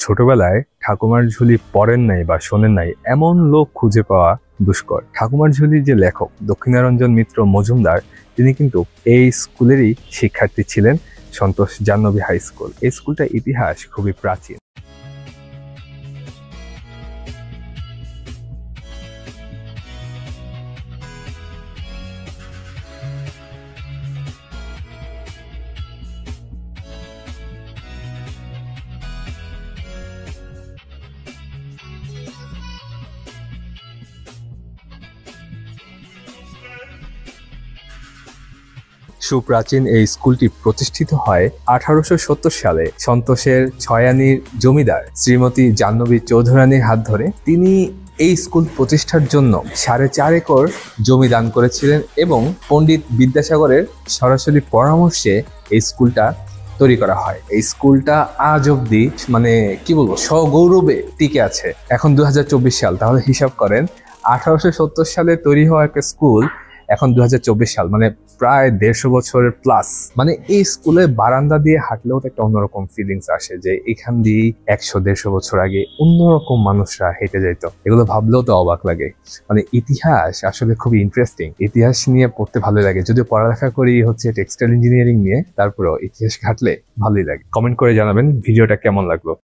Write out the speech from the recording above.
ছোটবেলায় ঠাকুমার ঝুলি পড়েন নাই বা শোনেন নাই এমন লোক খুঁজে পাওয়া দুষ্কর। ঠাকুমার ঝুলির যে লেখক দক্ষিণারঞ্জন মিত্র মজুমদার, তিনি কিন্তু এই স্কুলেরই শিক্ষার্থী ছিলেন, সন্তোষ জাহ্নবী হাই স্কুল। এই স্কুলটার ইতিহাস খুবই প্রাচীন। সুপ্রাচীন এই স্কুলটি প্রতিষ্ঠিত হয় 1870 সালে সন্তোষের ছয়ানীর জমিদার শ্রীমতী জাহ্নবী চৌধুরানীর হাত ধরে। তিনি এই স্কুল প্রতিষ্ঠার জন্য 4.5 একর জমি দান করেছিলেন এবং পণ্ডিত বিদ্যাসাগরের সরাসরি পরামর্শে এই স্কুলটা তৈরি করা হয়। এই স্কুলটা আজ অব্দি কি বলবো, সগৌরবে টিকে আছে। এখন 2024 সাল, তাহলে হিসাব করেন 1870 সালে তৈরি হওয়া একটা স্কুল এখন 2024 সাল, প্রায় 150 বছরের প্লাস। এই স্কুলের বারান্দা দিয়ে হাঁটলেও তো একটা অন্যরকম ফিলিংস আসে যে এখান দিয়ে 100-150 বছর আগে অন্যরকম মানুষরা হেঁটে যেত। এগুলো ভাবলেও তো অবাক লাগে। ইতিহাস আসলে খুবই ইন্টারেস্টিং। ইতিহাস নিয়ে পড়তে ভালো লাগে, যদিও পড়ালেখা করি টেক্সটাইল ইঞ্জিনিয়ারিং নিয়ে, তারপরেও ইতিহাস ঘাটলে ভালোই লাগে। কমেন্ট করে জানাবেন ভিডিওটা কেমন লাগলো।